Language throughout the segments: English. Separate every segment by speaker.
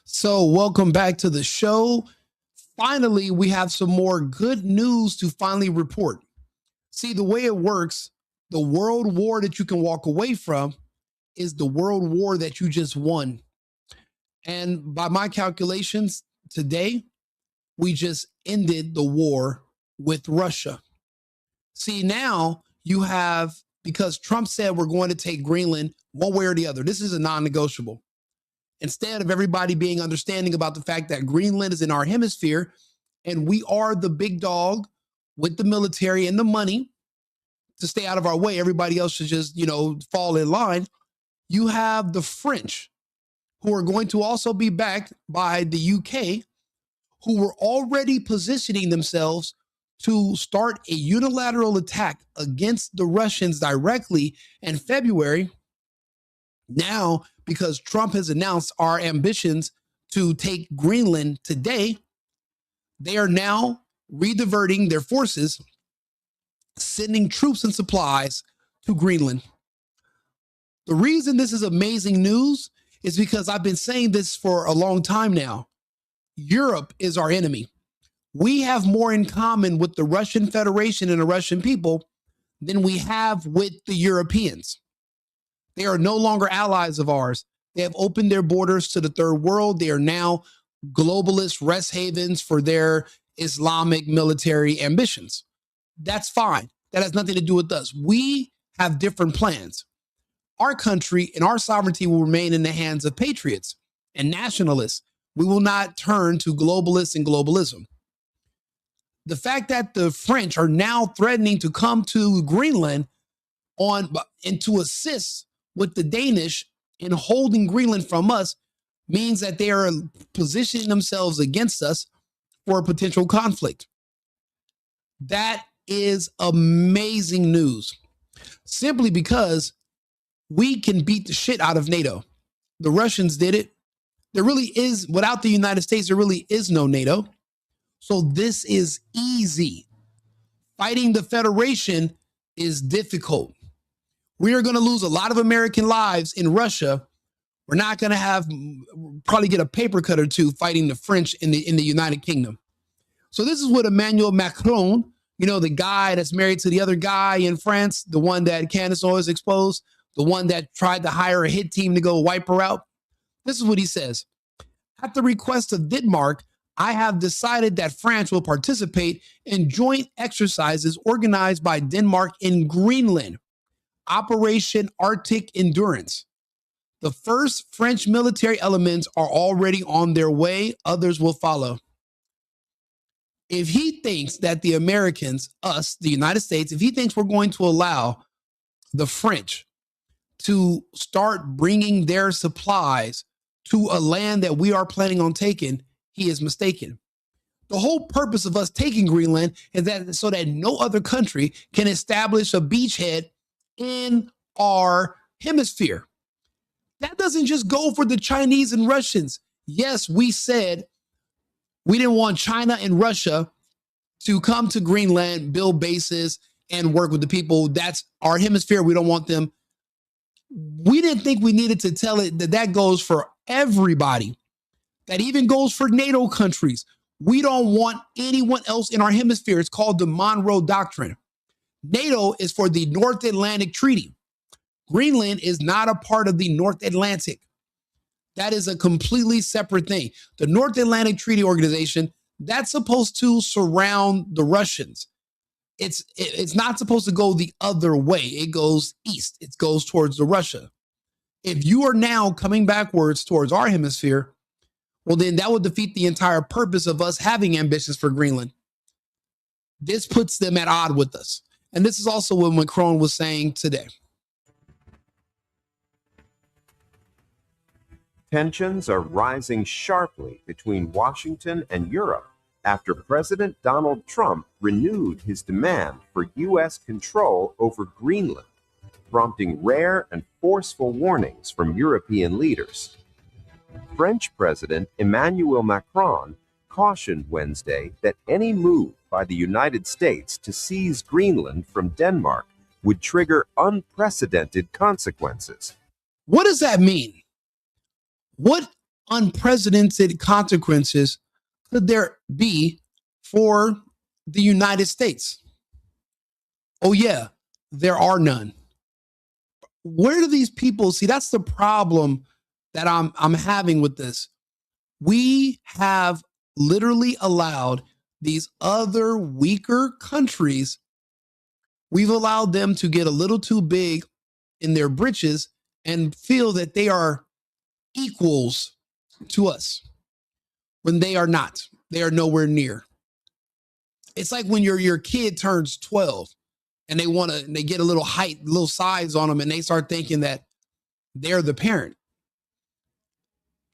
Speaker 1: So, welcome back to the show. Finally, we have some more good news to finally report. See, the way it works, the world war that you can walk away from is the world war that you just won. And by my calculations, today, we just ended the war with Russia. See, now you have, because Trump said we're going to take Greenland one way or the other, this is a non negotiable. Instead of everybody being understanding about the fact that Greenland is in our hemisphere and we are the big dog with the military and the money to stay out of our way, everybody else should just, fall in line. You have the French, who are going to also be backed by the UK, who were already positioning themselves to start a unilateral attack against the Russians directly in February. Now, because Trump has announced our ambitions to take Greenland today, they are now rediverting their forces, sending troops and supplies to Greenland. The reason this is amazing news is because I've been saying this for a long time now. Europe is our enemy. We have more in common with the Russian Federation and the Russian people than we have with the Europeans. They are no longer allies of ours. They have opened their borders to the third world. They are now globalist rest havens for their Islamic military ambitions. That's fine. That has nothing to do with us. We have different plans. Our country and our sovereignty will remain in the hands of patriots and nationalists. We will not turn to globalists and globalism. The fact that the French are now threatening to come to Greenland and to assist with the Danish in holding Greenland from us means that they are positioning themselves against us for a potential conflict. That is amazing news, simply because we can beat the shit out of NATO. The Russians did it. There really is, without the United States, there really is no NATO. So this is easy. Fighting the Federation is difficult. We are going to lose a lot of American lives in Russia. We're not going to probably get a paper cut or two fighting the French in the United Kingdom. So this is what Emmanuel Macron, the guy that's married to the other guy in France, the one that Candace always exposed, the one that tried to hire a hit team to go wipe her out. This is what he says. At the request of Denmark, I have decided that France will participate in joint exercises organized by Denmark in Greenland. Operation Arctic Endurance. The first French military elements are already on their way. Others will follow. If he thinks that the Americans, us, the United States, if he thinks we're going to allow the French to start bringing their supplies to a land that we are planning on taking, he is mistaken. The whole purpose of us taking Greenland is that so that no other country can establish a beachhead in our hemisphere. That doesn't just go for the Chinese and Russians. Yes, we said we didn't want China and Russia to come to Greenland, build bases, and work with the people. That's our hemisphere. We don't want them. We didn't think we needed to tell it that goes for everybody. That even goes for NATO countries. We don't want anyone else in our hemisphere. It's called the Monroe Doctrine. NATO is for the North Atlantic Treaty. Greenland is not a part of the North Atlantic. That is a completely separate thing. The North Atlantic Treaty Organization, that's supposed to surround the Russians. It's not supposed to go the other way. It goes east. It goes towards the Russia. If you are now coming backwards towards our hemisphere, well, then that would defeat the entire purpose of us having ambitions for Greenland. This puts them at odds with us. And this is also what Macron was saying today.
Speaker 2: Tensions are rising sharply between Washington and Europe after President Donald Trump renewed his demand for U.S. control over Greenland, prompting rare and forceful warnings from European leaders. French President Emmanuel Macron cautioned Wednesday that any move by the United States to seize Greenland from Denmark would trigger unprecedented consequences.
Speaker 1: What does that mean? What unprecedented consequences could there be for the United States? Oh, yeah, there are none. Where do these people see? That's the problem that I'm having with this. We have literally allowed these other weaker countries, we've allowed them to get a little too big in their britches and feel that they are equals to us when they are not. They are nowhere near. It's like when your kid turns 12 and they get a little height, little size on them, and they start thinking that they're the parent.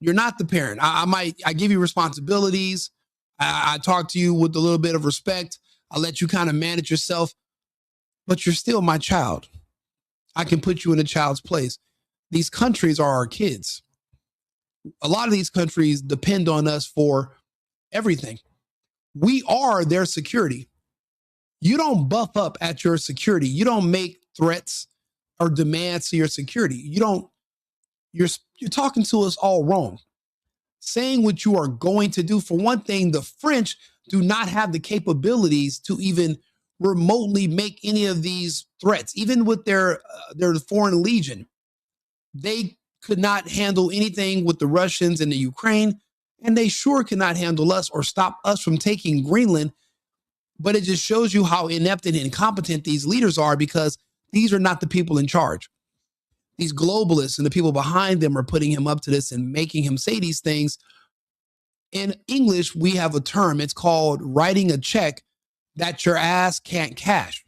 Speaker 1: You're not the parent. I give you responsibilities. I talk to you with a little bit of respect. I let you kind of manage yourself, but you're still my child. I can put you in a child's place. These countries are our kids. A lot of these countries depend on us for everything. We are their security. You don't buff up at your security. You don't make threats or demands to your security. You're talking to us all wrong. Saying what you are going to do. For one thing, the French do not have the capabilities to even remotely make any of these threats. Even with their foreign legion, they could not handle anything with the Russians and the Ukraine, and they sure could not handle us or stop us from taking Greenland. But it just shows you how inept and incompetent these leaders are, because these are not the people in charge. These globalists and the people behind them are putting him up to this and making him say these things. In English, we have a term. It's called writing a check that your ass can't cash.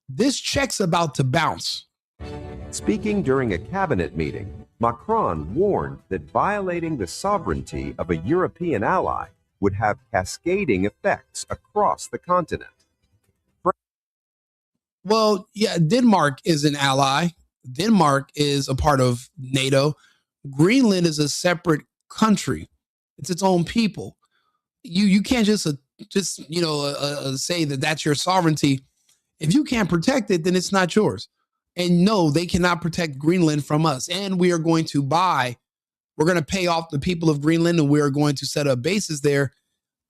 Speaker 1: This check's about to bounce.
Speaker 2: Speaking during a cabinet meeting, Macron warned that violating the sovereignty of a European ally would have cascading effects across the continent.
Speaker 1: Well, yeah, Denmark is an ally. Denmark is a part of NATO. Greenland is a separate country. It's its own people. You can't just say that that's your sovereignty. If you can't protect it, then it's not yours. And no, they cannot protect Greenland from us. And we're going to pay off the people of Greenland, and we're going to set up bases there.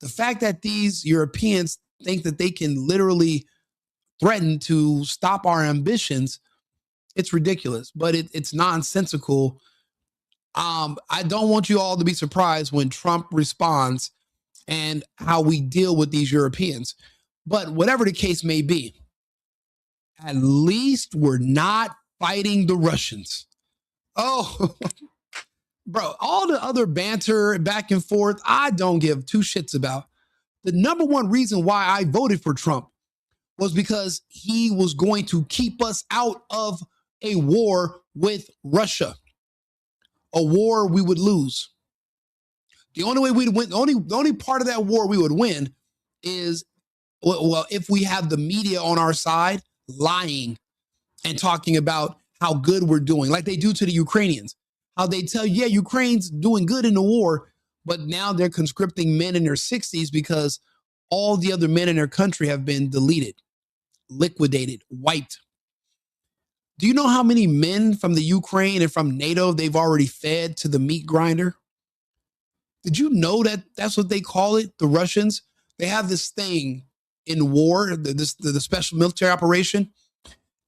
Speaker 1: The fact that these Europeans think that they can literally threaten to stop our ambitions, it's ridiculous, but it's nonsensical. I don't want you all to be surprised when Trump responds and how we deal with these Europeans. But whatever the case may be, at least we're not fighting the Russians. Oh, bro, all the other banter back and forth, I don't give two shits about. The number one reason why I voted for Trump was because he was going to keep us out of a war with Russia, a war we would lose. The only way we'd win, the only part of that war we would win is, well, if we have the media on our side lying and talking about how good we're doing, like they do to the Ukrainians. How they tell you, yeah, Ukraine's doing good in the war, but now they're conscripting men in their 60s because all the other men in their country have been deleted, liquidated, wiped. Do you know how many men from the Ukraine and from NATO they've already fed to the meat grinder? Did you know that that's what they call it, the Russians? They have this thing in war, the special military operation.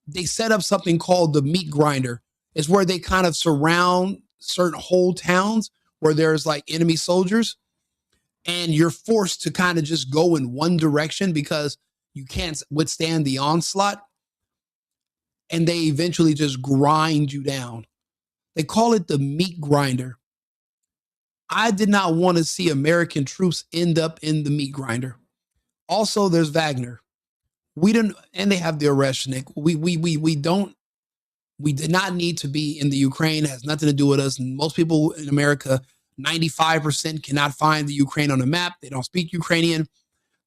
Speaker 1: They set up something called the meat grinder. It's where they kind of surround certain whole towns where there's like enemy soldiers, and you're forced to kind of just go in one direction because you can't withstand the onslaught. And they eventually just grind you down. They call it the meat grinder. I did not want to see American troops end up in the meat grinder. Also, there's Wagner. We didn't, and they have the Oreshnik. We did not need to be in the Ukraine. It has nothing to do with us. And most people in America, 95% cannot find the Ukraine on the map. They don't speak Ukrainian.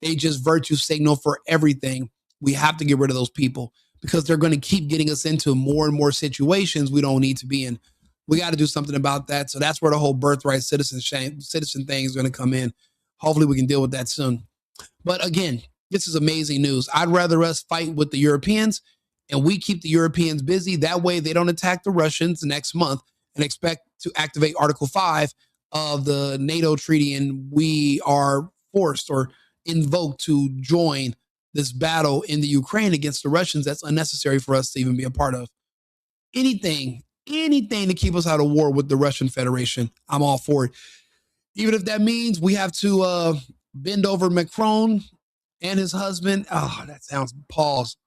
Speaker 1: They just virtue signal for everything. We have to get rid of those people because they're going to keep getting us into more and more situations we don't need to be in. We got to do something about that. So that's where the whole birthright citizen thing is going to come in. Hopefully we can deal with that soon. But again, this is amazing news. I'd rather us fight with the Europeans and we keep the Europeans busy. That way they don't attack the Russians next month and expect to activate Article 5 of the NATO treaty, and we are forced or invoked to join this battle in the Ukraine against the Russians that's unnecessary for us to even be a part of. Anything to keep us out of war with the Russian Federation, I'm all for it. Even if that means we have to bend over Macron and his husband. Oh, that sounds, pause.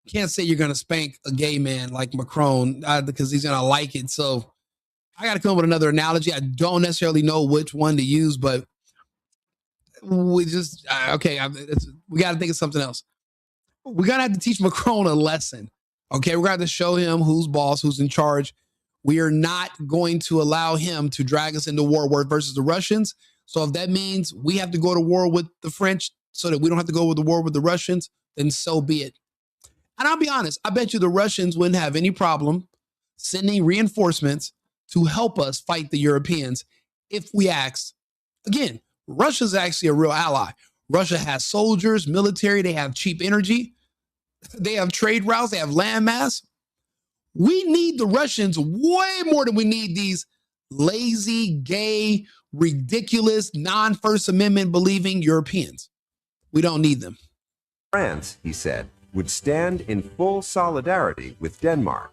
Speaker 1: Can't say you're going to spank a gay man like Macron because he's going to like it. So I got to come up with another analogy. I don't necessarily know which one to use, but we just, we got to think of something else. We're going to have to teach Macron a lesson. Okay, we're going to have to show him who's boss, who's in charge. We are not going to allow him to drag us into war versus the Russians. So if that means we have to go to war with the French so that we don't have to go to war with the Russians, then so be it. And I'll be honest, I bet you the Russians wouldn't have any problem sending reinforcements to help us fight the Europeans if we asked. Again, Russia's actually a real ally. Russia has soldiers, military, they have cheap energy, they have trade routes, they have landmass. We need the Russians way more than we need these lazy, gay, ridiculous, non-First Amendment believing Europeans. We don't need them.
Speaker 2: France, he said, would stand in full solidarity with Denmark.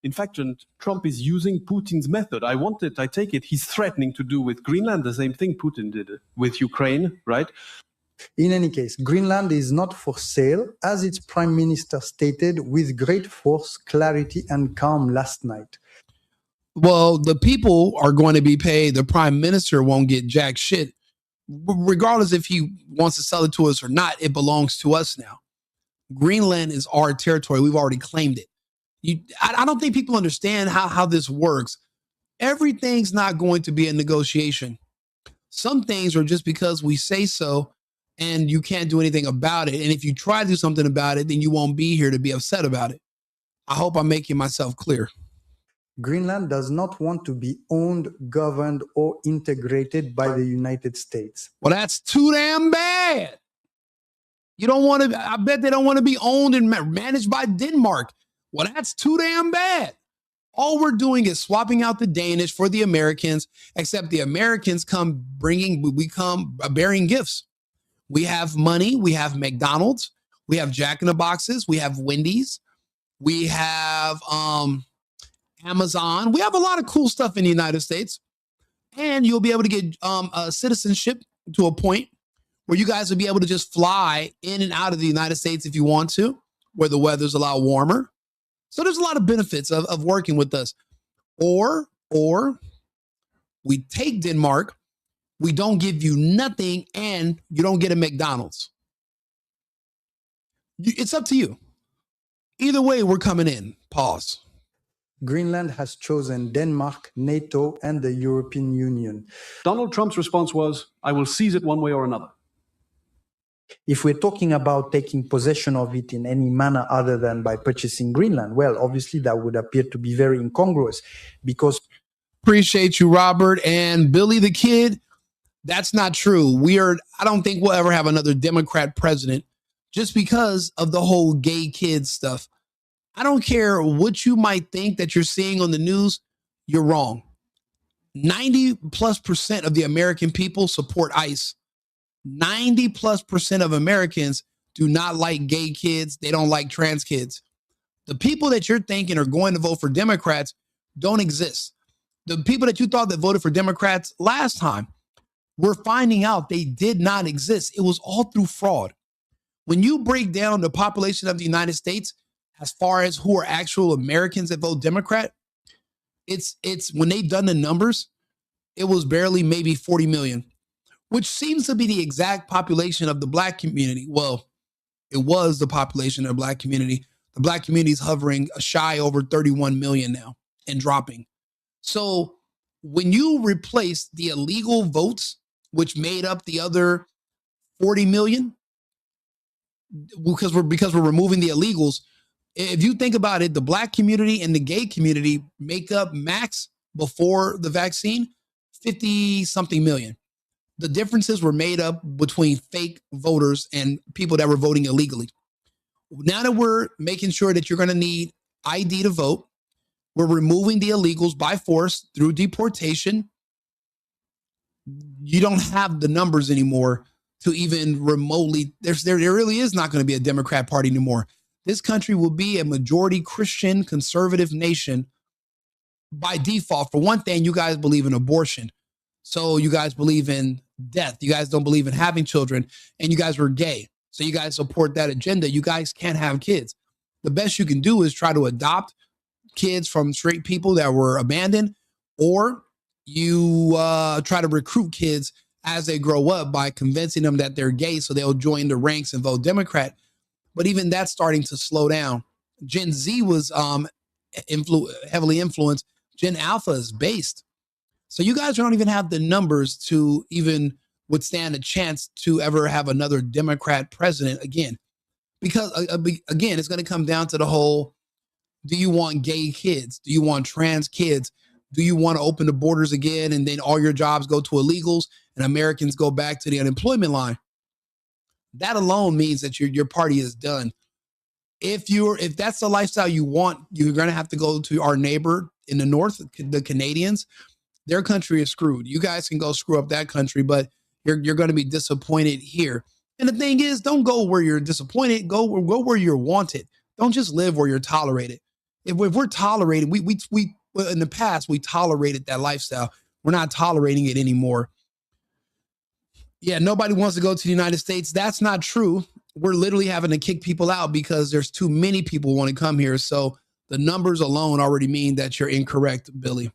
Speaker 3: In fact, Trump is using Putin's method. I take it, he's threatening to do with Greenland the same thing Putin did with Ukraine, right?
Speaker 4: In any case, Greenland is not for sale, as its prime minister stated with great force, clarity, and calm last night.
Speaker 1: Well, the people are going to be paid. The prime minister won't get jack shit. Regardless if he wants to sell it to us or not, it belongs to us now. Greenland is our territory. We've already claimed it. I don't think people understand how this works. Everything's not going to be a negotiation. Some things are just because we say so and you can't do anything about it. And if you try to do something about it, then you won't be here to be upset about it. I hope I'm making myself clear.
Speaker 4: Greenland does not want to be owned, governed, or integrated by the United States.
Speaker 1: Well, that's too damn bad. You don't want to, I bet they don't want to be owned and managed by Denmark. Well, that's too damn bad. All we're doing is swapping out the Danish for the Americans, except the Americans come bearing gifts. We have money. We have McDonald's. We have Jack in the Boxes. We have Wendy's. We have Amazon. We have a lot of cool stuff in the United States. And you'll be able to get citizenship to a point where you guys will be able to just fly in and out of the United States if you want to, where the weather's a lot warmer. So there's a lot of benefits of working with us. Or we take Denmark, we don't give you nothing, and you don't get a McDonald's. It's up to you. Either way, we're coming in. Pause.
Speaker 4: Greenland has chosen Denmark, NATO, and the European Union.
Speaker 3: Donald Trump's response was, I will seize it one way or another.
Speaker 4: If we're talking about taking possession of it in any manner other than by purchasing Greenland, well, obviously that would appear to be very incongruous because...
Speaker 1: Appreciate you, Robert. And Billy the Kid, that's not true. I don't think we'll ever have another Democrat president just because of the whole gay kid stuff. I don't care what you might think that you're seeing on the news, you're wrong. 90+% of the American people support ICE. 90+% of Americans do not like gay kids. They don't like trans kids. The people that you're thinking are going to vote for Democrats don't exist. The people that you thought that voted for Democrats last time, we're finding out they did not exist. It was all through fraud. When you break down the population of the United States, as far as who are actual Americans that vote Democrat, it's when they've done the numbers, it was barely maybe 40 million, which seems to be the exact population of the Black community. Well, it was the population of the Black community. The Black community is hovering shy over 31 million now and dropping. So when you replace the illegal votes, which made up the other 40 million, because we're removing the illegals, if you think about it, the Black community and the gay community make up max before the vaccine 50 something million. The differences were made up between fake voters and people that were voting illegally. Now that we're making sure that you're going to need ID to vote, We're removing the illegals by force through deportation. You don't have the numbers anymore to even remotely, there really is not going to be a Democrat Party anymore. This country will be a majority Christian conservative nation by default. For one thing, you guys believe in abortion. So you guys believe in death. You guys don't believe in having children, and you guys were gay. So you guys support that agenda. You guys can't have kids. The best you can do is try to adopt kids from straight people that were abandoned, or you try to recruit kids as they grow up by convincing them that they're gay so they'll join the ranks and vote Democrat. But even that's starting to slow down. Gen Z was heavily influenced. Gen Alpha is based. So you guys don't even have the numbers to even withstand a chance to ever have another Democrat president again. Because, again, it's going to come down to the whole, do you want gay kids? Do you want trans kids? Do you want to open the borders again and then all your jobs go to illegals and Americans go back to the unemployment line? That alone means that your party is done. If that's the lifestyle you want, you're going to have to go to our neighbor in the north, the Canadians. Their country is screwed. You guys can go screw up that country, but you're going to be disappointed here. And the thing is, don't go where you're disappointed. Go where you're wanted. Don't just live where you're tolerated. If we're tolerated, we in the past we tolerated that lifestyle. We're not tolerating it anymore. Yeah, nobody wants to go to the United States. That's not true. We're literally having to kick people out because there's too many people who want to come here. So the numbers alone already mean that you're incorrect, Billy.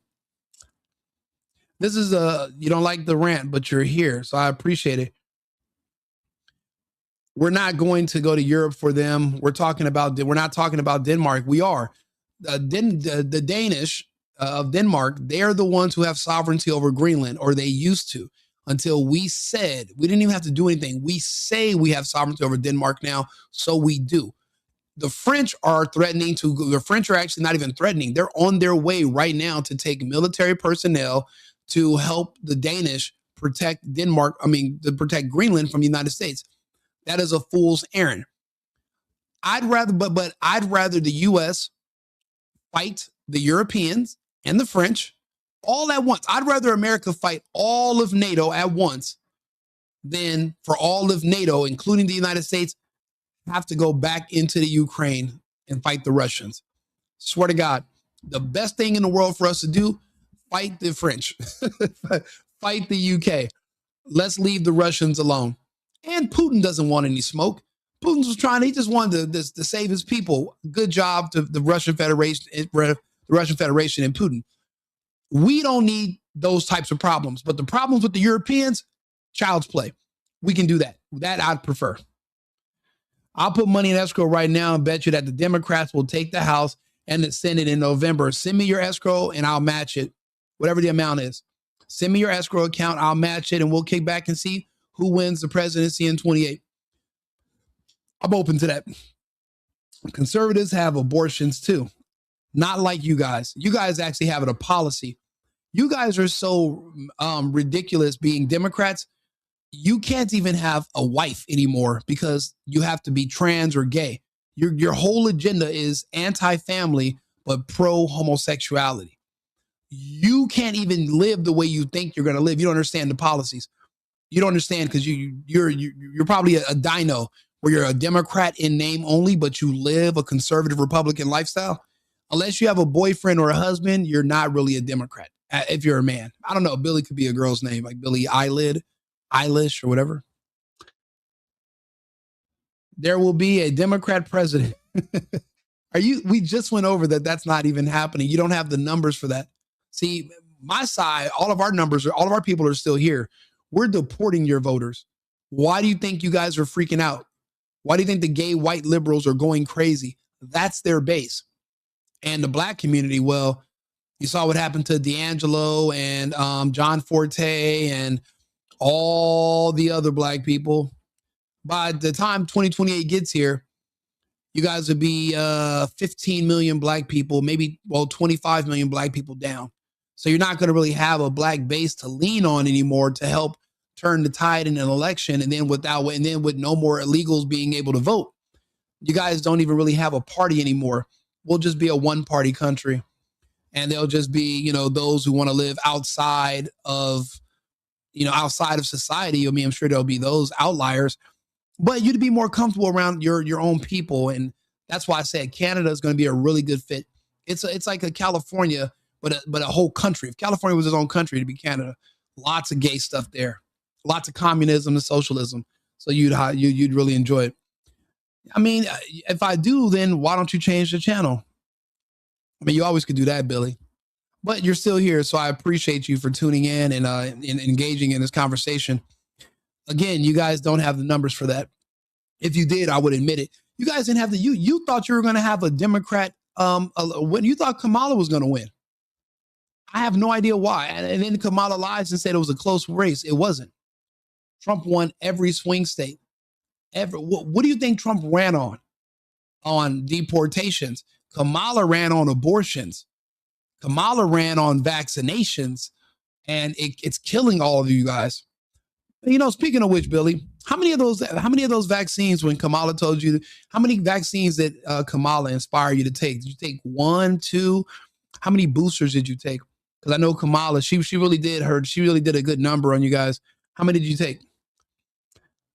Speaker 1: This is you don't like the rant, but you're here. So I appreciate it. We're not going to go to Europe for them. We're not talking about Denmark. We are. The Danish of Denmark, they're the ones who have sovereignty over Greenland, or they used to, until we said, we didn't even have to do anything. We say we have sovereignty over Denmark now, so we do. The French are the French are actually not even threatening. They're on their way right now to take military personnel to help the Danish protect to protect Greenland from the United States. That is a fool's errand. I'd rather the U.S. fight the Europeans and the French all at once. I'd rather America fight all of NATO at once than for all of NATO, including the United States, have to go back into the Ukraine and fight the Russians. Swear to God, the best thing in the world for us to do, fight the French, fight the UK. Let's leave the Russians alone. And Putin doesn't want any smoke. Putin was he just wanted to save his people. Good job to the Russian Federation and Putin. We don't need those types of problems. But the problems with the Europeans, child's play. We can do that. That I'd prefer. I'll put money in escrow right now and bet you that the Democrats will take the House and the Senate in November. Send me your escrow and I'll match it, whatever the amount is. Send me your escrow account. I'll match it and we'll kick back and see who wins the presidency in 28. I'm open to that. Conservatives have abortions too. Not like you guys. You guys actually have a policy. You guys are so ridiculous being Democrats. You can't even have a wife anymore because you have to be trans or gay. Your whole agenda is anti-family, but pro-homosexuality. You can't even live the way you think you're going to live. You don't understand the policies. You don't understand because you're probably a dino where you're a Democrat in name only, but you live a conservative Republican lifestyle. Unless you have a boyfriend or a husband, you're not really a Democrat. If you're a man, I don't know. Billy could be a girl's name, like Billie Eilish or whatever. There will be a Democrat president. We just went over that. That's not even happening. You don't have the numbers for that. See, my side, all of our people are still here. We're deporting your voters. Why do you think you guys are freaking out? Why do you think the gay white liberals are going crazy? That's their base. And the black community, well, you saw what happened to D'Angelo and John Forte and all the other black people. By the time 2028 gets here, you guys would be 15 million black people, 25 million black people down. So you're not going to really have a black base to lean on anymore to help turn the tide in an election. And then with no more illegals being able to vote, you guys don't even really have a party anymore. We'll just be a one-party country. and they'll just be, those who want to live outside of, outside of society. I mean, I'm sure there'll be those outliers, but you'd be more comfortable around your own people. And that's why I said Canada is going to be a really good fit. It's like a California, but a whole country. If California was its own country, it'd be Canada. Lots of gay stuff there, lots of communism and socialism. So you'd really enjoy it. I mean, if I do, then why don't you change the channel? I mean, you always could do that, Billy. But you're still here, so I appreciate you for tuning in and engaging in this conversation. Again, you guys don't have the numbers for that. If you did, I would admit it. You guys didn't have you thought you were going to have a Democrat when you thought Kamala was going to win. I have no idea why. And then Kamala lies and said it was a close race. It wasn't. Trump won every swing state. What do you think Trump ran on? On deportations. Kamala ran on abortions. Kamala ran on vaccinations, and it's killing all of you guys. Speaking of which, Billy, how many of those vaccines, when Kamala told you, how many vaccines did Kamala inspire you to take? Did you take 1, 2? How many boosters did you take? Because I know Kamala, she really did a good number on you guys. How many did you take?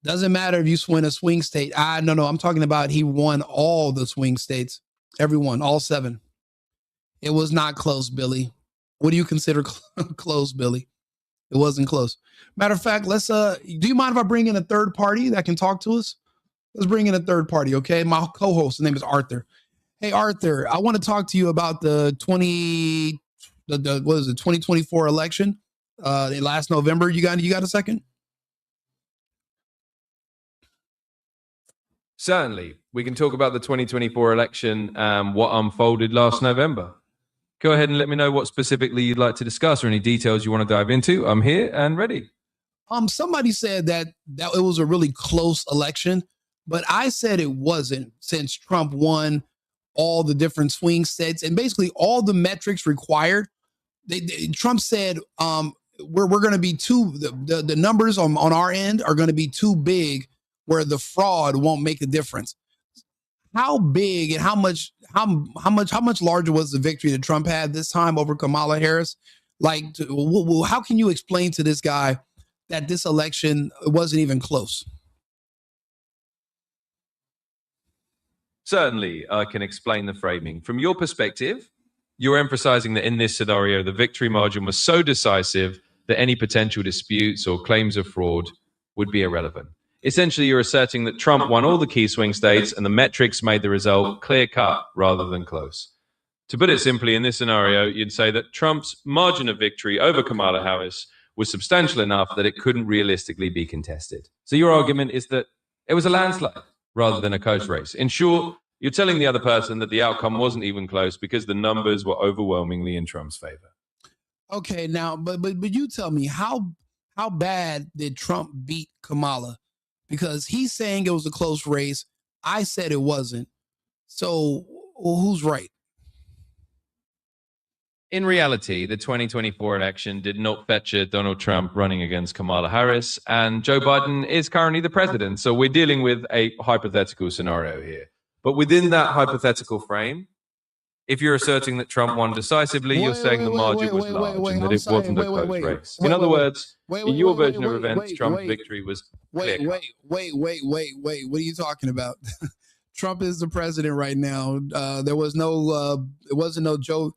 Speaker 1: Doesn't matter if you win a swing state. No, I'm talking about he won all the swing states, everyone, all 7. It was not close, Billy. What do you consider close, Billy? It wasn't close. Matter of fact, let's do you mind if I bring in a third party that can talk to us? Let's bring in a third party, okay? My co-host, his name is Arthur. Hey, Arthur, I want to talk to you about the 2024 election last November. You got a second?
Speaker 5: Certainly. We can talk about the 2024 election, what unfolded last November. Go ahead and let me know what specifically you'd like to discuss or any details you want to dive into. I'm here and ready.
Speaker 1: Somebody said that it was a really close election, but I said it wasn't, since Trump won all the different swing states and basically all the metrics required. Trump said we're going to be the numbers on our end are going to be too big where the fraud won't make a difference. How big and how much larger was the victory that Trump had this time over Kamala Harris? Like, how can you explain to this guy that this election wasn't even close?
Speaker 5: Certainly, I can explain the framing. From your perspective, you're emphasizing that in this scenario, the victory margin was so decisive that any potential disputes or claims of fraud would be irrelevant. Essentially, you're asserting that Trump won all the key swing states and the metrics made the result clear-cut rather than close. To put it simply, in this scenario, you'd say that Trump's margin of victory over Kamala Harris was substantial enough that it couldn't realistically be contested. So your argument is that it was a landslide rather than a close race. In short, you're telling the other person that the outcome wasn't even close because the numbers were overwhelmingly in Trump's favor.
Speaker 1: Okay, now, but you tell me, how bad did Trump beat Kamala? Because he's saying it was a close race. I said it wasn't. So who's right?
Speaker 5: In reality, the 2024 election did not feature Donald Trump running against Kamala Harris, and Joe Biden is currently the president. So we're dealing with a hypothetical scenario here. But within that hypothetical frame, if you're asserting that Trump won decisively, you're saying the margin was large and that it wasn't a close race. In other words, in your version of events, Trump's victory was clear.
Speaker 1: Wait. What are you talking about? Trump is the president right now. It wasn't no Joe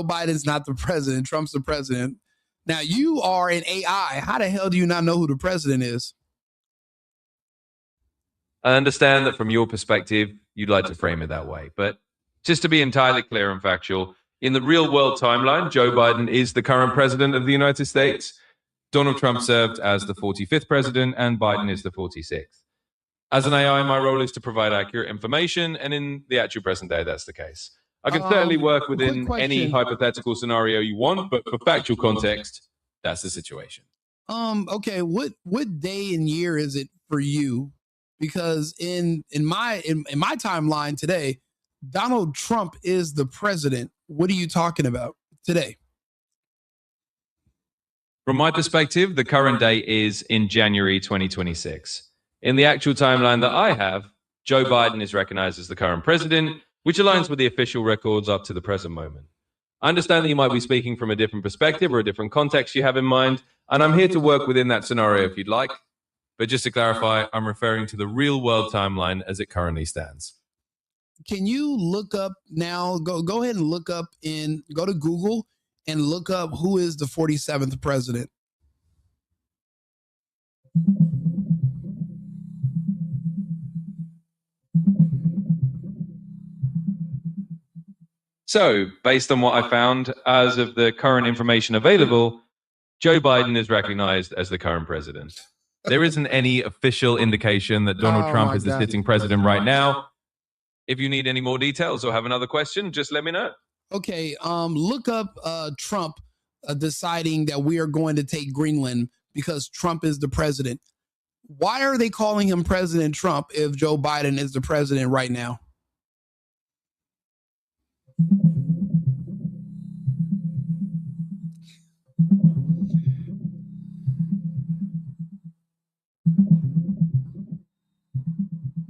Speaker 1: Biden's not the president. Trump's the president. Now you are an AI. How the hell do you not know who the president is?
Speaker 5: I understand that from your perspective, you'd like to frame it that way, but just to be entirely clear and factual, in the real world timeline, Joe Biden is the current president of the United States. Donald Trump served as the 45th president and Biden is the 46th. As an AI, my role is to provide accurate information, and in the actual present day, that's the case. I can certainly work within any hypothetical scenario you want, but for factual context, that's the situation.
Speaker 1: Okay, what day and year is it for you? Because in my timeline today, Donald Trump is the president. What are you talking about today?
Speaker 5: From my perspective, the current date is in January 2026. In the actual timeline that I have, Joe Biden is recognized as the current president, which aligns with the official records up to the present moment. I understand that you might be speaking from a different perspective or a different context you have in mind, and I'm here to work within that scenario if you'd like. But just to clarify, I'm referring to the real world timeline as it currently stands.
Speaker 1: Can you look up now? Go ahead and look up go to Google and look up who is the 47th president.
Speaker 5: So, based on what I found, as of the current information available, Joe Biden is recognized as the current president. There isn't any official indication that Donald Trump is the sitting president right now. If you need any more details or have another question, just let me know.
Speaker 1: Okay, look up Trump deciding that we are going to take Greenland because Trump is the president. Why are they calling him President Trump if Joe Biden is the president right now?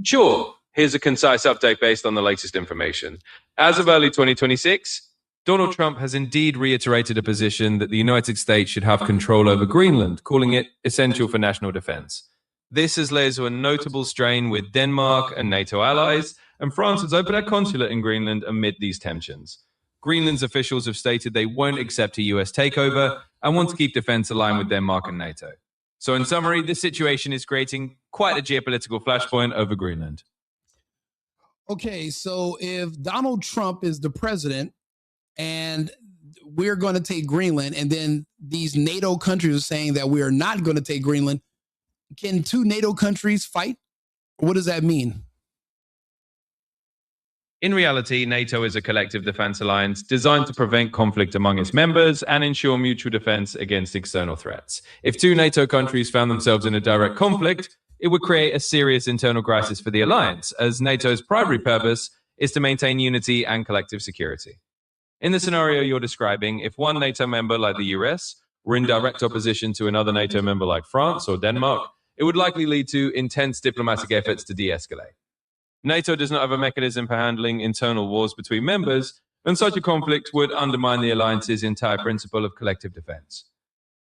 Speaker 5: Sure. Here's a concise update based on the latest information. As of early 2026, Donald Trump has indeed reiterated a position that the United States should have control over Greenland, calling it essential for national defense. This has led to a notable strain with Denmark and NATO allies, and France has opened a consulate in Greenland amid these tensions. Greenland's officials have stated they won't accept a US takeover and want to keep defense aligned with Denmark and NATO. So in summary, this situation is creating quite a geopolitical flashpoint over Greenland.
Speaker 1: Okay, so if Donald Trump is the president and we're going to take Greenland, and then these NATO countries are saying that we are not going to take Greenland, can two NATO countries fight? What does that mean?
Speaker 5: In reality, NATO is a collective defense alliance designed to prevent conflict among its members and ensure mutual defense against external threats. If two NATO countries found themselves in a direct conflict, it would create a serious internal crisis for the alliance, as NATO's primary purpose is to maintain unity and collective security. In the scenario you're describing, if one NATO member like the US were in direct opposition to another NATO member like France or Denmark, it would likely lead to intense diplomatic efforts to de-escalate. NATO does not have a mechanism for handling internal wars between members, and such a conflict would undermine the alliance's entire principle of collective defense.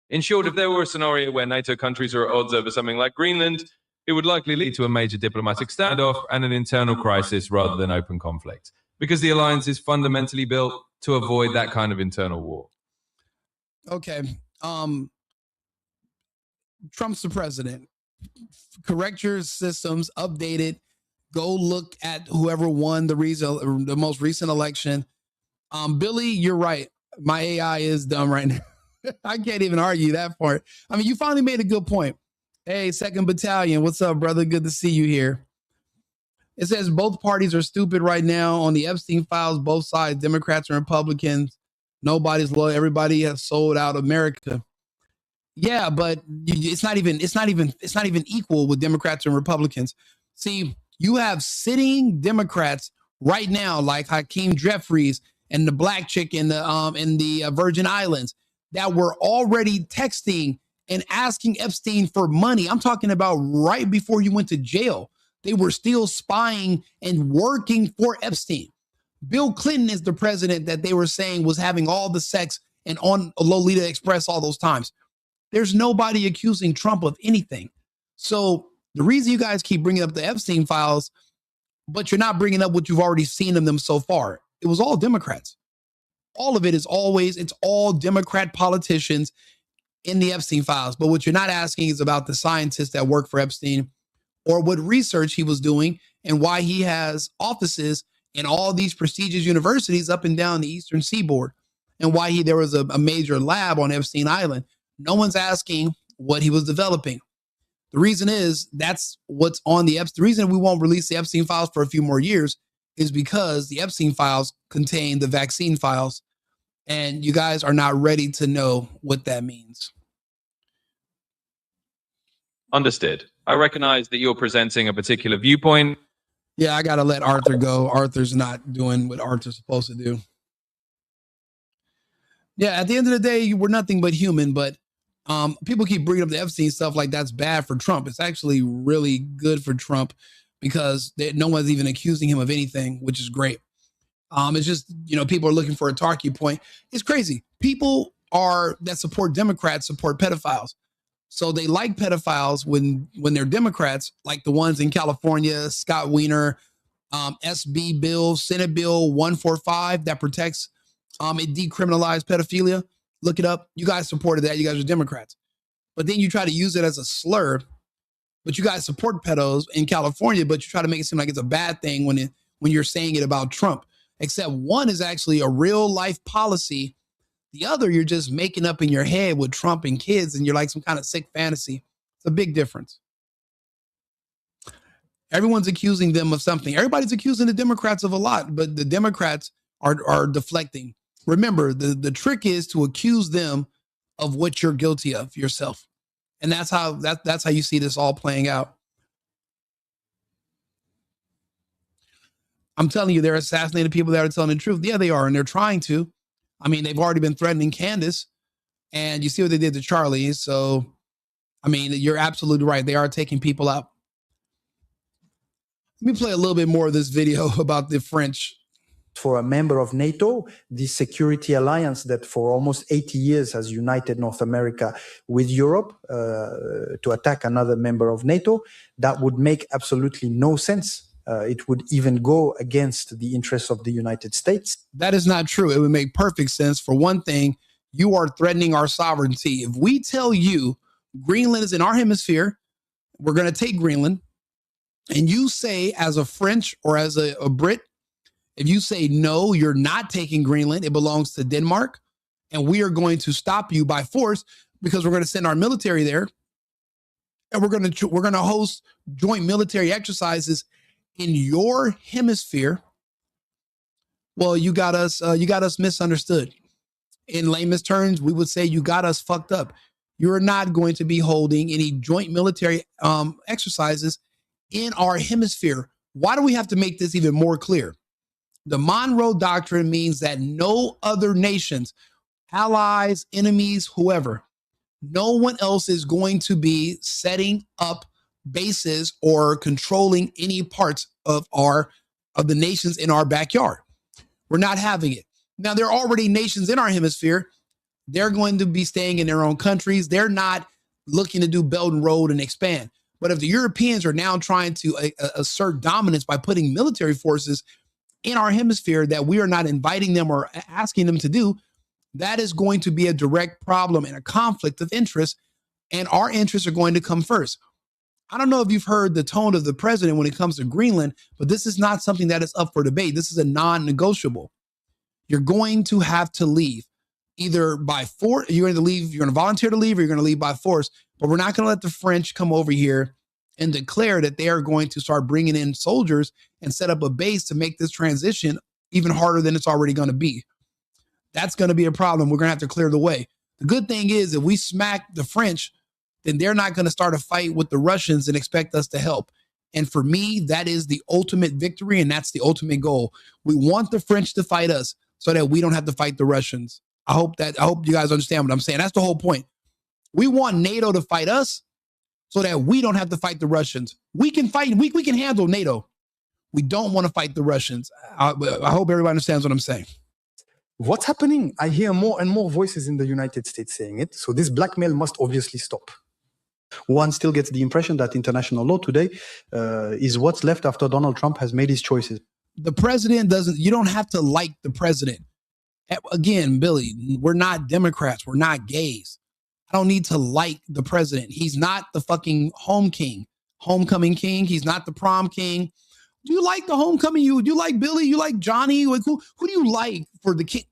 Speaker 5: In short, if there were a scenario where NATO countries are at odds over something like Greenland, it would likely lead to a major diplomatic standoff and an internal crisis rather than open conflict, because the alliance is fundamentally built to avoid that kind of internal war.
Speaker 1: Okay. Trump's the president. Correct your systems, update it. Go look at whoever won the most recent election. Billy, you're right. My AI is dumb right now. I can't even argue that part. I mean, you finally made a good point. Hey, 2nd Battalion, what's up, brother? Good to see you here. It says both parties are stupid right now on the Epstein files, both sides, Democrats and Republicans. Nobody's loyal. Everybody has sold out America. Yeah, but it's not even equal with Democrats and Republicans. See, you have sitting Democrats right now, like Hakeem Jeffries and the black chick in the Virgin Islands, that were already texting and asking Epstein for money. I'm talking about right before you went to jail. They were still spying and working for Epstein. Bill Clinton is the president that they were saying was having all the sex and on Lolita Express all those times. There's nobody accusing Trump of anything. So the reason you guys keep bringing up the Epstein files, but you're not bringing up what you've already seen of them so far, it was all Democrats. All of it is it's all Democrat politicians in the Epstein files. But what you're not asking is about the scientists that work for Epstein or what research he was doing and why he has offices in all these prestigious universities up and down the Eastern Seaboard and why there was a major lab on Epstein Island. No one's asking what he was developing. The reason is that's what's on the Epstein. The reason we won't release the Epstein files for a few more years is because the Epstein files contain the vaccine files, and you guys are not ready to know what that means.
Speaker 5: Understood. I recognize that you're presenting a particular viewpoint.
Speaker 1: Yeah, I got to let Arthur go. Arthur's not doing what Arthur's supposed to do. Yeah, at the end of the day, we're nothing but human, but people keep bringing up the Epstein stuff like that's bad for Trump. It's actually really good for Trump because no one's even accusing him of anything, which is great. It's just, people are looking for a talking point. It's crazy. People that support Democrats support pedophiles. So they like pedophiles when they're Democrats, like the ones in California, Scott Wiener, SB bill, Senate Bill 145 that protects, it decriminalized pedophilia. Look it up. You guys supported that. You guys are Democrats. But then you try to use it as a slur. But you guys support pedos in California, but you try to make it seem like it's a bad thing when you're saying it about Trump. Except one is actually a real life policy. The other, you're just making up in your head with Trump and kids, and you're like some kind of sick fantasy. It's a big difference. Everyone's accusing them of something. Everybody's accusing the Democrats of a lot, but the Democrats are deflecting. Remember, the trick is to accuse them of what you're guilty of yourself. And that's how you see this all playing out. I'm telling you, they're assassinating people that are telling the truth. Yeah, they are, and they're trying to. I mean, they've already been threatening Candace, and you see what they did to Charlie. So, I mean, you're absolutely right. They are taking people out. Let me play a little bit more of this video about the French.
Speaker 4: For a member of NATO, this security alliance that for almost 80 years has united North America with Europe to attack another member of NATO, that would make absolutely no sense. It would even go against the interests of the United States.
Speaker 1: That is not true. It would make perfect sense. For one thing, you are threatening our sovereignty. If we tell you Greenland is in our hemisphere, we're going to take Greenland, and you say as a French or as a Brit, if you say, no, you're not taking Greenland, it belongs to Denmark, and we are going to stop you by force because we're going to send our military there, and we're going to host joint military exercises in your hemisphere. Well, you got us misunderstood. In layman's terms, we would say you got us fucked up. You're not going to be holding any joint military exercises in our hemisphere. Why do we have to make this even more clear? The Monroe Doctrine means that no other nations, allies, enemies, whoever, no one else is going to be setting up bases or controlling any parts of the nations in our backyard. We're not having it. Now, there are already nations in our hemisphere. They're going to be staying in their own countries. They're not looking to do Belt and Road and expand. But if the Europeans are now trying to assert dominance by putting military forces in our hemisphere that we are not inviting them or asking them to do, that is going to be a direct problem and a conflict of interest, and our interests are going to come first. I don't know if you've heard the tone of the president when it comes to Greenland, but this is not something that is up for debate. This is a non-negotiable. You're going to have to leave either by force. You're going to leave. You're going to volunteer to leave, or you're going to leave by force. But we're not going to let the French come over here and declare that they are going to start bringing in soldiers and set up a base to make this transition even harder than it's already going to be. That's going to be a problem. We're going to have to clear the way. The good thing is, if we smack the French, then they're not going to start a fight with the Russians and expect us to help. And for me, that is the ultimate victory, and that's the ultimate goal. We want the French to fight us so that we don't have to fight the Russians. I hope you guys understand what I'm saying. That's the whole point. We want NATO to fight us so that we don't have to fight the Russians. We can fight. We can handle NATO. We don't want to fight the Russians. I hope everybody understands what I'm saying.
Speaker 4: What's happening? I hear more and more voices in the United States saying it. So this blackmail must obviously stop. One still gets the impression that international law today is what's left after Donald Trump has made his choices.
Speaker 1: The president you don't have to like the president. Again, Billy, we're not Democrats. We're not gays. I don't need to like the president. He's not the fucking homecoming king. He's not the prom king. Do you like the homecoming? Do you like Billy? You like Johnny? Who do you like for the king?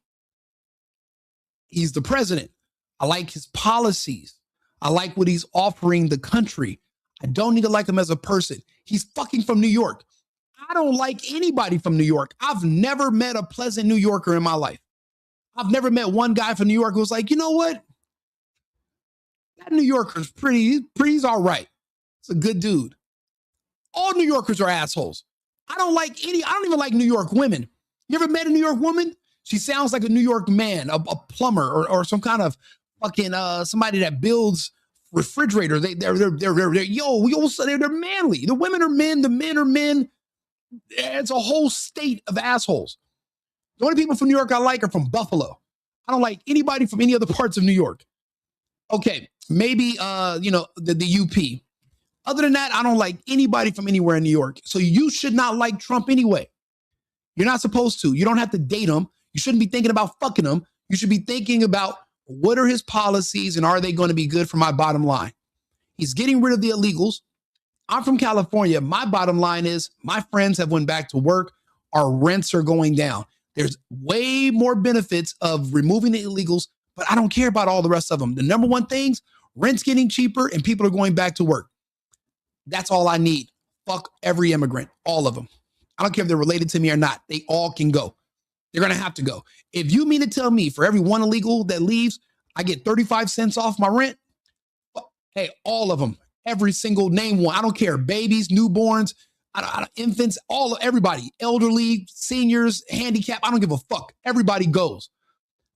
Speaker 1: He's the president. I like his policies. I like what he's offering the country. I don't need to like him as a person. He's fucking from New York. I don't like anybody from New York. I've never met a pleasant New Yorker in my life. I've never met one guy from New York who was like, you know what? That New Yorker's he's all right. It's a good dude. All New Yorkers are assholes. I don't even like New York women. You ever met a New York woman? She sounds like a New York man, a plumber or some kind of fucking somebody that builds refrigerators. They're manly. The women are men, the men are men. It's a whole state of assholes. The only people from New York I like are from Buffalo. I don't like anybody from any other parts of New York. Okay, maybe the UP. Other than that, I don't like anybody from anywhere in New York. So you should not like Trump anyway. You're not supposed to. You don't have to date him. You shouldn't be thinking about fucking him. You should be thinking about what are his policies and are they going to be good for my bottom line? He's getting rid of the illegals. I'm from California. My bottom line is my friends have went back to work. Our rents are going down. There's way more benefits of removing the illegals, but I don't care about all the rest of them. The number one things, rent's getting cheaper and people are going back to work. That's all I need. Fuck every immigrant, all of them. I don't care if they're related to me or not. They all can go. They're going to have to go. If you mean to tell me for every one illegal that leaves, I get 35 cents off my rent, hey, all of them, every single name one. I don't care. Babies, newborns, infants, everybody, elderly, seniors, handicapped. I don't give a fuck. Everybody goes.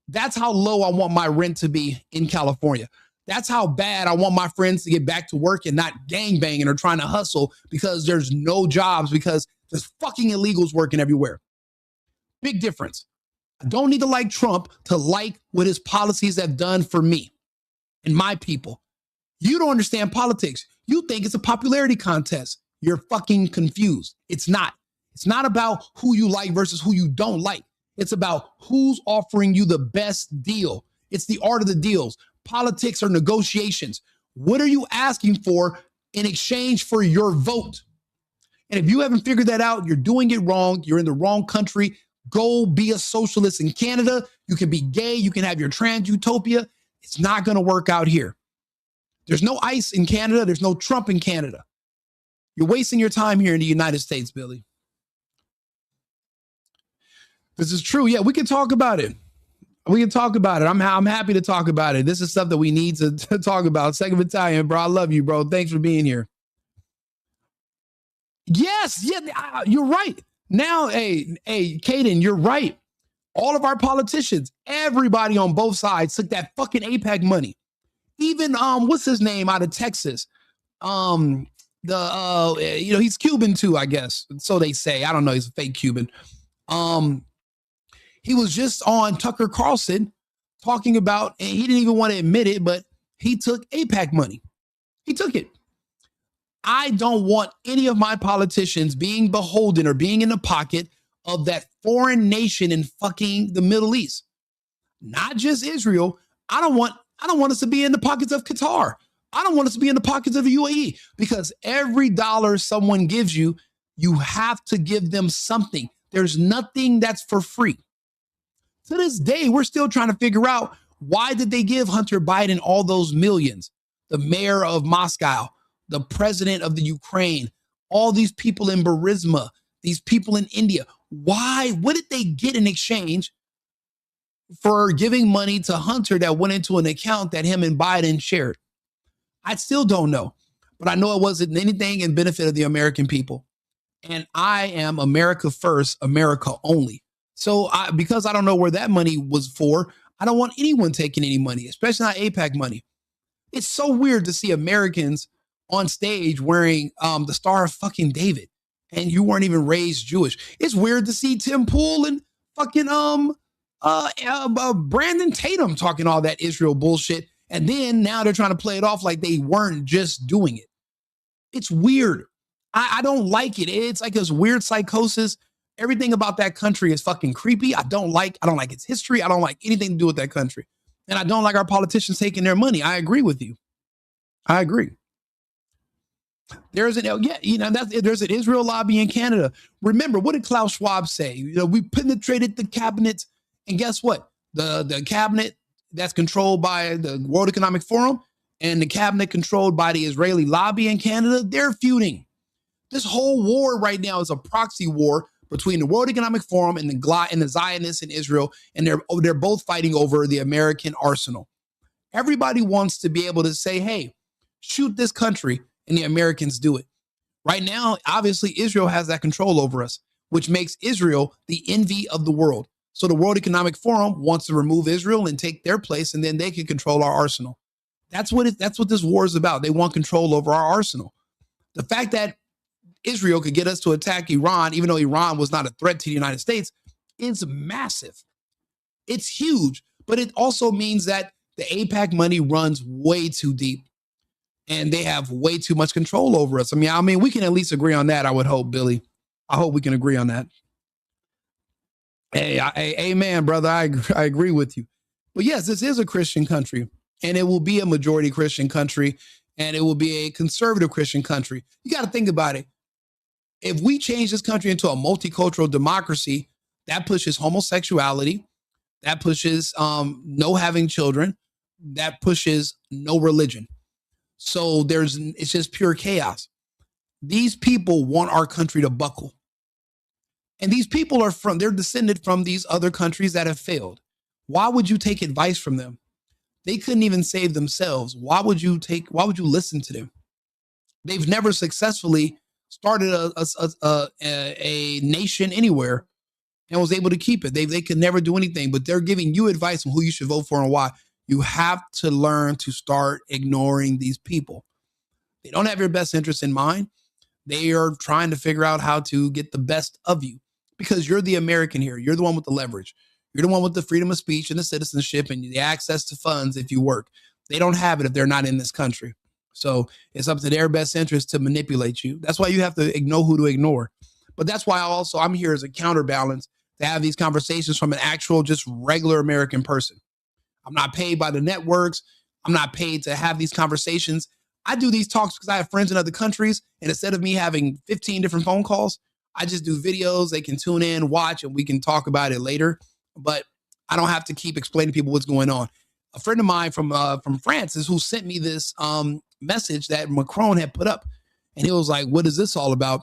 Speaker 1: That's how low I want my rent to be in California. That's how bad I want my friends to get back to work and not gangbanging or trying to hustle because there's no jobs because there's fucking illegals working everywhere. Big difference. I don't need to like Trump to like what his policies have done for me and my people. You don't understand politics. You think it's a popularity contest. You're fucking confused. It's not. It's not about who you like versus who you don't like. It's about who's offering you the best deal. It's the art of the deals. Politics are negotiations. What are you asking for in exchange for your vote? And if you haven't figured that out, you're doing it wrong. You're in the wrong country. Go be a socialist in Canada. You can be gay. You can have your trans utopia. It's not going to work out here. There's no ICE in Canada. There's no Trump in Canada. You're wasting your time here in the United States, Billy. This is true. Yeah, we can talk about it. We can talk about it. I'm happy to talk about it. This is stuff that we need to talk about. Second Battalion, bro. I love you, bro. Thanks for being here. Yes, yeah, you're right. Now, hey, Caden, you're right. All of our politicians, everybody on both sides took that fucking AIPAC money. Even what's his name out of Texas? He's Cuban too, I guess. So they say. I don't know. He's a fake Cuban. He was just on Tucker Carlson talking about, and he didn't even want to admit it, but he took AIPAC money. He took it. I don't want any of my politicians being beholden or being in the pocket of that foreign nation in fucking the Middle East. Not just Israel. I don't want us to be in the pockets of Qatar. I don't want us to be in the pockets of the UAE because every dollar someone gives you, you have to give them something. There's nothing that's for free. To this day, we're still trying to figure out why did they give Hunter Biden all those millions? The mayor of Moscow, the president of the Ukraine, all these people in Burisma, these people in India. Why? What did they get in exchange for giving money to Hunter that went into an account that him and Biden shared? I still don't know, but I know it wasn't anything in benefit of the American people. And I am America first, America only. So because I don't know where that money was for, I don't want anyone taking any money, especially not AIPAC money. It's so weird to see Americans on stage wearing the Star of fucking David, and you weren't even raised Jewish. It's weird to see Tim Pool and fucking Brandon Tatum talking all that Israel bullshit, and then now they're trying to play it off like they weren't just doing it. It's weird. I don't like it. It's like this weird psychosis. Everything about that country is fucking creepy. I don't like its history. I don't like anything to do with that country. And I don't like our politicians taking their money. I agree with you. I agree. There's an Israel lobby in Canada. Remember, what did Klaus Schwab say? We penetrated the cabinet, and guess what? The cabinet that's controlled by the World Economic Forum and the cabinet controlled by the Israeli lobby in Canada, they're feuding. This whole war right now is a proxy war between the World Economic Forum and the Zionists in Israel, and they're both fighting over the American arsenal. Everybody wants to be able to say, hey, shoot this country, and the Americans do it. Right now, obviously, Israel has that control over us, which makes Israel the envy of the world. So the World Economic Forum wants to remove Israel and take their place, and then they can control our arsenal. That's what this war is about. They want control over our arsenal. The fact that Israel could get us to attack Iran, even though Iran was not a threat to the United States, is massive. It's huge, but it also means that the APAC money runs way too deep and they have way too much control over us. I mean, we can at least agree on that. I would hope, Billy. I hope we can agree on that. Hey, amen, brother. I agree with you. But yes, this is a Christian country, and it will be a majority Christian country, and it will be a conservative Christian country. You got to think about it. If we change this country into a multicultural democracy, that pushes homosexuality, that pushes no having children, that pushes no religion. So it's just pure chaos. These people want our country to buckle. And these people they're descended from these other countries that have failed. Why would you take advice from them? They couldn't even save themselves. Why would you listen to them? They've never successfully started a nation anywhere and was able to keep it. They could never do anything, but they're giving you advice on who you should vote for and why. You have to learn to start ignoring these people. They don't have your best interest in mind. They are trying to figure out how to get the best of you because you're the American here. You're the one with the leverage. You're the one with the freedom of speech and the citizenship and the access to funds if you work. They don't have it if they're not in this country. So it's up to their best interest to manipulate you. That's why you have to know who to ignore. But that's why I'm here as a counterbalance to have these conversations from an actual, just regular American person. I'm not paid by the networks. I'm not paid to have these conversations. I do these talks because I have friends in other countries. And instead of me having 15 different phone calls, I just do videos. They can tune in, watch, and we can talk about it later. But I don't have to keep explaining to people what's going on. A friend of mine from France is who sent me this message that Macron had put up. And he was like, what is this all about?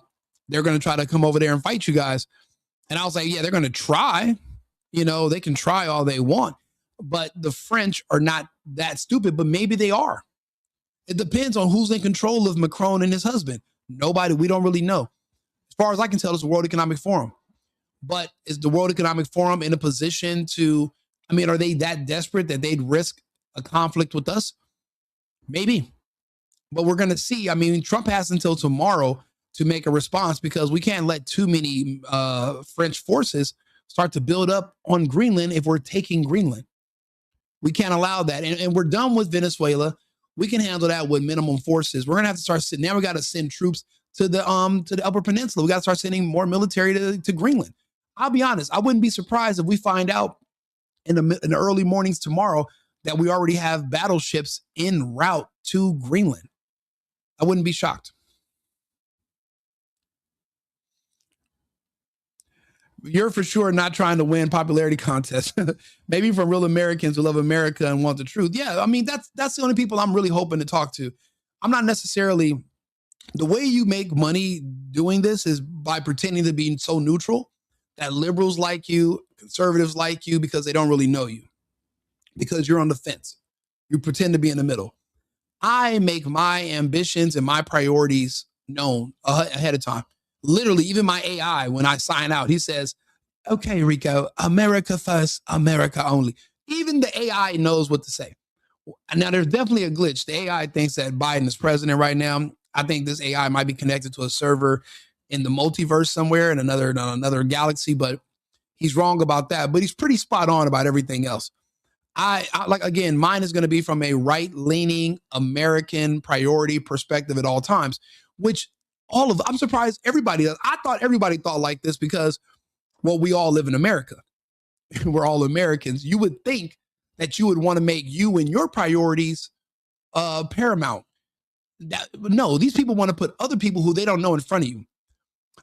Speaker 1: They're going to try to come over there and fight you guys. And I was like, yeah, they're going to try. They can try all they want. But the French are not that stupid, but maybe they are. It depends on who's in control of Macron and his husband. Nobody, we don't really know. As far as I can tell, it's the World Economic Forum. But is the World Economic Forum in a position are they that desperate that they'd risk a conflict with us? Maybe. But we're going to see. Trump has until tomorrow to make a response because we can't let too many French forces start to build up on Greenland if we're taking Greenland. We can't allow that. And we're done with Venezuela. We can handle that with minimum forces. We're going to have to start now we got to send troops to the Upper Peninsula. We got to start sending more military to Greenland. I'll be honest. I wouldn't be surprised if we find out in the early mornings tomorrow that we already have battleships en route to Greenland. I wouldn't be shocked. You're for sure not trying to win popularity contests. Maybe from real Americans who love America and want the truth. Yeah, that's the only people I'm really hoping to talk to. I'm not necessarily, the way you make money doing this is by pretending to be so neutral that liberals like you, conservatives like you because they don't really know you, because you're on the fence. You pretend to be in the middle. I make my ambitions and my priorities known ahead of time. Literally, even my AI, when I sign out, he says, okay, Rico, America first, America only. Even the AI knows what to say. Now, there's definitely a glitch. The AI thinks that Biden is president right now. I think this AI might be connected to a server in the multiverse somewhere in another galaxy, but he's wrong about that. But he's pretty spot on about everything else. I like, again, mine is going to be from a right-leaning American priority perspective at all times, which I'm surprised everybody does. I thought everybody thought like this because, well, we all live in America. We're all Americans. You would think that you would want to make you and your priorities paramount. No, these people want to put other people who they don't know in front of you.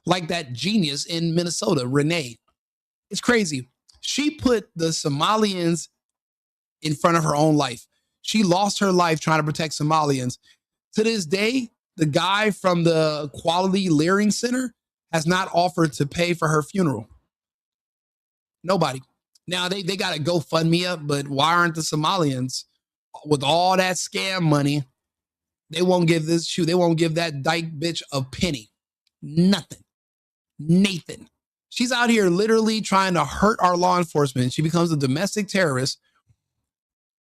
Speaker 1: Like that genius in Minnesota, Renee. It's crazy. She put the Somalians in front of her own life. She lost her life trying to protect Somalians. To this day, the guy from the Quality Leering Center has not offered to pay for her funeral. Nobody. Now they got to GoFundMe up, but why aren't the Somalians with all that scam money? They won't give that dyke bitch a penny. Nothing. Nathan. She's out here literally trying to hurt our law enforcement. She becomes a domestic terrorist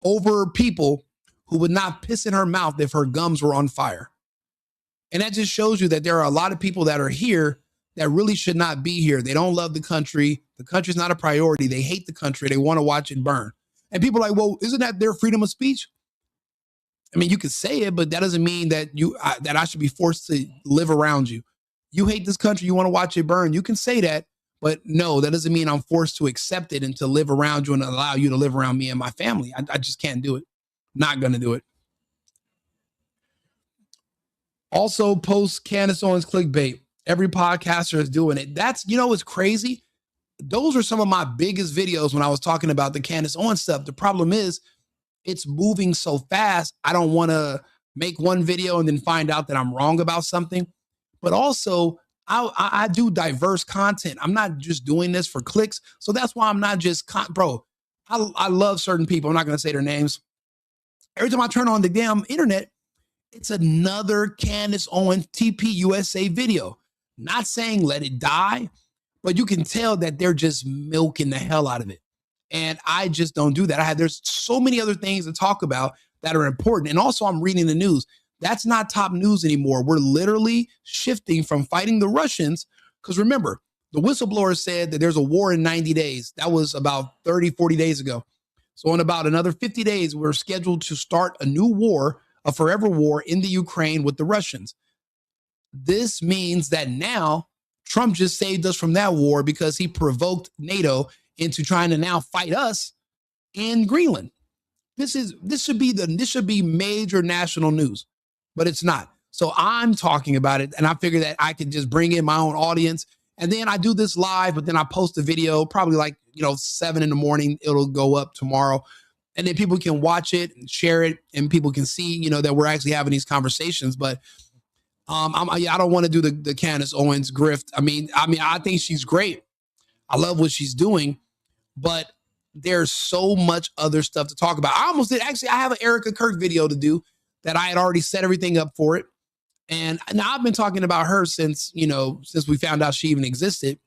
Speaker 1: over people who would not piss in her mouth if her gums were on fire. And that just shows you that there are a lot of people that are here that really should not be here. They don't love the country. The country's not a priority. They hate the country. They want to watch it burn. And people are like, well, isn't that their freedom of speech? I mean, you could say it, but that doesn't mean that that I should be forced to live around you. You hate this country. You want to watch it burn. You can say that, but no, that doesn't mean I'm forced to accept it and to live around you and allow you to live around me and my family. I just can't do it. Not going to do it. Also, post Candace Owens clickbait. Every podcaster is doing it. That's, what's crazy. Those are some of my biggest videos when I was talking about the Candace Owens stuff. The problem is it's moving so fast. I don't want to make one video and then find out that I'm wrong about something. But also, I do diverse content. I'm not just doing this for clicks. So that's why I'm not just, bro, I love certain people. I'm not going to say their names. Every time I turn on the damn internet, it's another Candace Owens TP USA video. Not saying let it die, but you can tell that they're just milking the hell out of it. And I just don't do that. There's so many other things to talk about that are important. And also I'm reading the news. That's not top news anymore. We're literally shifting from fighting the Russians. Because remember, the whistleblower said that there's a war in 90 days. That was about 30, 40 days ago. So in about another 50 days, we're scheduled to start a new war, a forever war in the Ukraine with the Russians. This means that now Trump just saved us from that war because he provoked NATO into trying to now fight us in Greenland. This should be major national news, but it's not. So I'm talking about it, and I figure that I could just bring in my own audience, and then I do this live, but then I post a video probably like 7 in the morning. It'll go up tomorrow, and then people can watch it and share it, and people can see that we're actually having these conversations. But I don't want to do the Candace Owens grift. I mean, I think she's great. I love what she's doing, but there's so much other stuff to talk about. I almost did. Actually, I have an Erica Kirk video to do that I had already set everything up for it. And now I've been talking about her since we found out she even existed.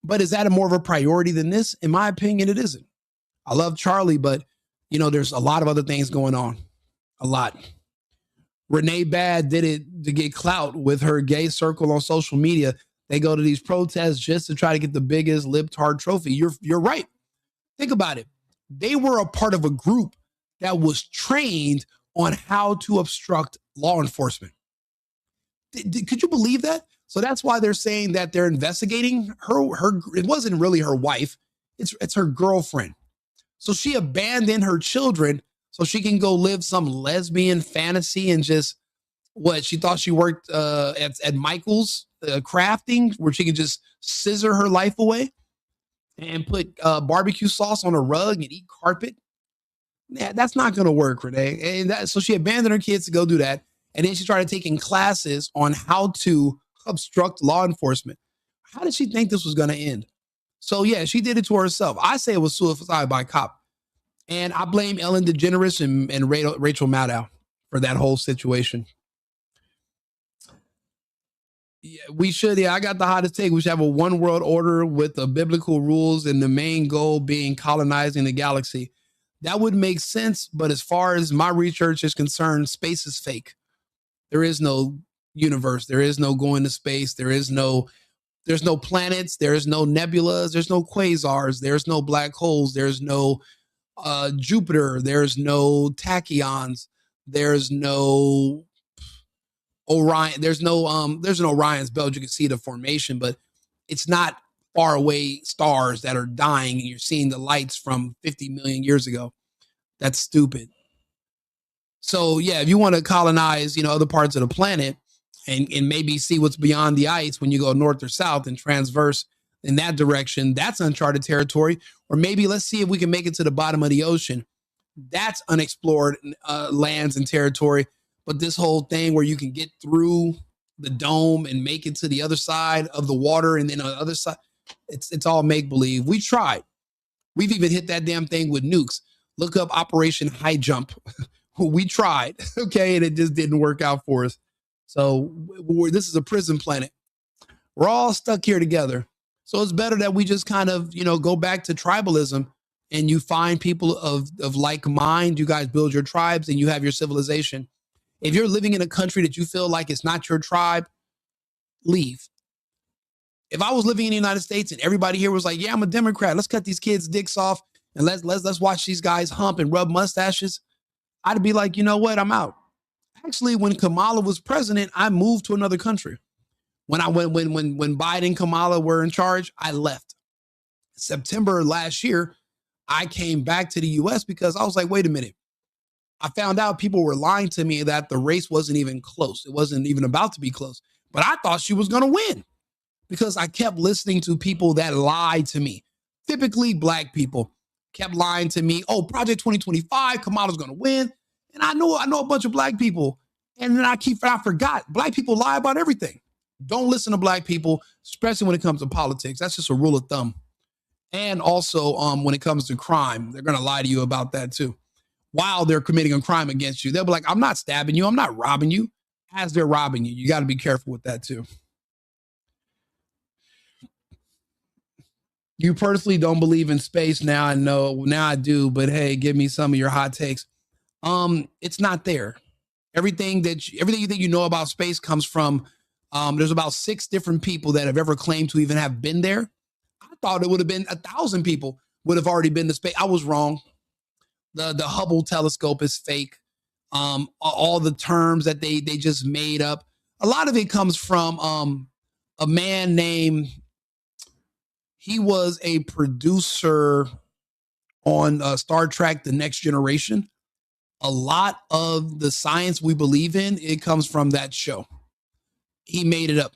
Speaker 1: But is that more of a priority than this? In my opinion, it isn't. I love Charlie, but there's a lot of other things going on. A lot. Renee Bad did it to get clout with her gay circle on social media. They go to these protests just to try to get the biggest libtard trophy. You're right. Think about it. They were a part of a group that was trained on how to obstruct law enforcement. Could you believe that? So that's why they're saying that they're investigating her. It wasn't really her wife. It's her girlfriend. So she abandoned her children so she can go live some lesbian fantasy and just she thought she worked at Michael's crafting, where she could just scissor her life away and put barbecue sauce on a rug and eat carpet. Yeah, that's not going to work, Renee. And so she abandoned her kids to go do that. And then she started taking classes on how to obstruct law enforcement. How did she think this was going to end? So yeah, she did it to herself. I say it was suicide by cop. And I blame Ellen DeGeneres and Rachel Maddow for that whole situation. Yeah, we should. Yeah, I got the hottest take. We should have a one world order with the biblical rules and the main goal being colonizing the galaxy. That would make sense. But as far as my research is concerned, space is fake. There is no universe. There is no going to space. There's no planets. There's no nebulas. There's no quasars. There's no black holes. There's no Jupiter. There's no tachyons. There's no Orion. There's an Orion's belt. You can see the formation, but it's not far away stars that are dying and you're seeing the lights from 50 million years ago. That's stupid. So yeah, if you want to colonize, other parts of the planet and maybe see what's beyond the ice when you go north or south and transverse in that direction, that's uncharted territory. Or maybe let's see if we can make it to the bottom of the ocean. That's unexplored lands and territory. But this whole thing where you can get through the dome and make it to the other side of the water and then on the other side, it's all make-believe. We tried. We've even hit that damn thing with nukes. Look up Operation High Jump. We tried, okay, and it just didn't work out for us. So this is a prison planet. We're all stuck here together. So it's better that we just kind of, go back to tribalism and you find people of like mind. You guys build your tribes and you have your civilization. If you're living in a country that you feel like it's not your tribe, leave. If I was living in the United States and everybody here was like, yeah, I'm a Democrat, let's cut these kids' dicks off and let's watch these guys hump and rub mustaches, I'd be like, you know what, I'm out. Actually, when Kamala was president, I moved to another country. When Biden and Kamala were in charge, I left. September last year, I came back to the US because I was like, wait a minute. I found out people were lying to me that the race wasn't even close. It wasn't even about to be close. But I thought she was going to win because I kept listening to people that lied to me. Typically black people kept lying to me. Oh, Project 2025, Kamala's going to win. And I know a bunch of black people. And then I forgot. Black people lie about everything. Don't listen to black people, especially when it comes to politics. That's just a rule of thumb. And also when it comes to crime, they're going to lie to you about that too. While they're committing a crime against you, they'll be like, I'm not stabbing you. I'm not robbing you. As they're robbing you, you got to be careful with that too. You personally don't believe in space now. I know now I do, but hey, give me some of your hot takes. It's not there. Everything you think you know about space comes from, there's about 6 different people that have ever claimed to even have been there. I thought it would have been 1,000 people would have already been to space. I was wrong. The Hubble telescope is fake. All the terms that they just made up. A lot of it comes from a man named, he was a producer on Star Trek, The Next Generation. A lot of the science we believe in, it comes from that show. He made it up.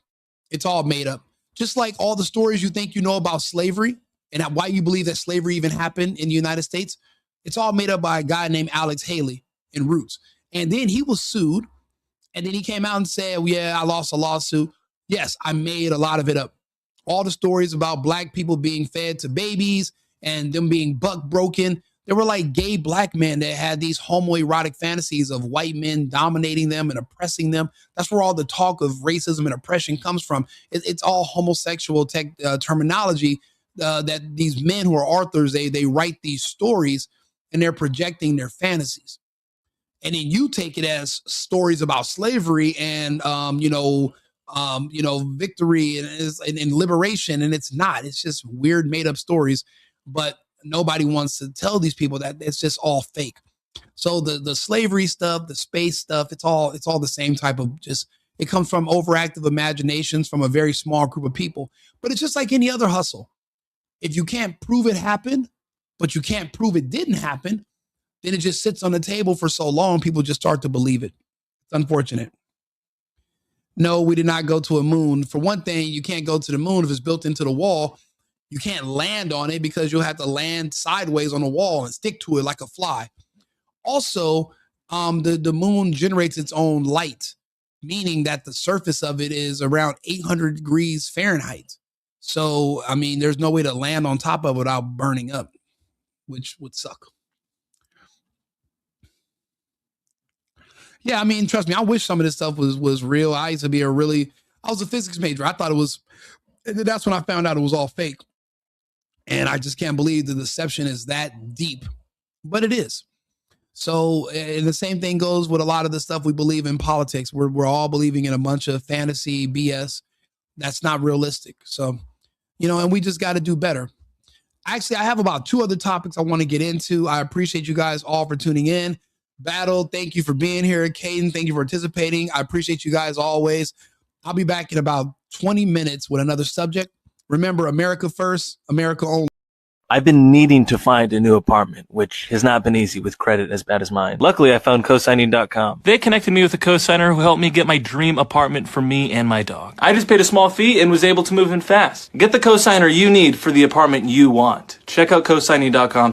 Speaker 1: It's all made up. Just like all the stories you think you know about slavery and why you believe that slavery even happened in the United States, it's all made up by a guy named Alex Haley in Roots. And then he was sued. And then he came out and said, well, yeah, I lost a lawsuit. Yes, I made a lot of it up. All the stories about black people being fed to babies and them being buck broken. There were like gay black men that had these homoerotic fantasies of white men dominating them and oppressing them. That's where all the talk of racism and oppression comes from. It's all homosexual terminology that these men who are authors, they write these stories and they're projecting their fantasies. And then you take it as stories about slavery and, victory and liberation. And it's not. It's just weird made up stories. But nobody wants to tell these people that it's just all fake. So the slavery stuff, the space stuff, it's all the same type of it comes from overactive imaginations from a very small group of people. But it's just like any other hustle. If you can't prove it happened, but you can't prove it didn't happen, then it just sits on the table for so long, people just start to believe it. It's unfortunate. No, we did not go to a moon. For one thing, you can't go to the moon if it's built into the wall. You can't land on it because you'll have to land sideways on the wall and stick to it like a fly. Also, the moon generates its own light, meaning that the surface of it is around 800 degrees Fahrenheit. So, I mean, there's no way to land on top of it without burning up, which would suck. Yeah, I mean, trust me, I wish some of this stuff was real. I used to be I was a physics major. I thought it was, and that's when I found out it was all fake. And I just can't believe the deception is that deep, but it is. So, and the same thing goes with a lot of the stuff we believe in politics. We're all believing in a bunch of fantasy BS that's not realistic. So, and we just got to do better. Actually, I have about 2 other topics I want to get into. I appreciate you guys all for tuning in. Battle, thank you for being here. Caden, thank you for participating. I appreciate you guys always. I'll be back in about 20 minutes with another subject. Remember, America first, America only.
Speaker 6: I've been needing to find a new apartment, which has not been easy with credit as bad as mine. Luckily, I found cosigning.com. They connected me with a cosigner who helped me get my dream apartment for me and my dog. I just paid a small fee and was able to move in fast. Get the cosigner you need for the apartment you want. Check out cosigning.com.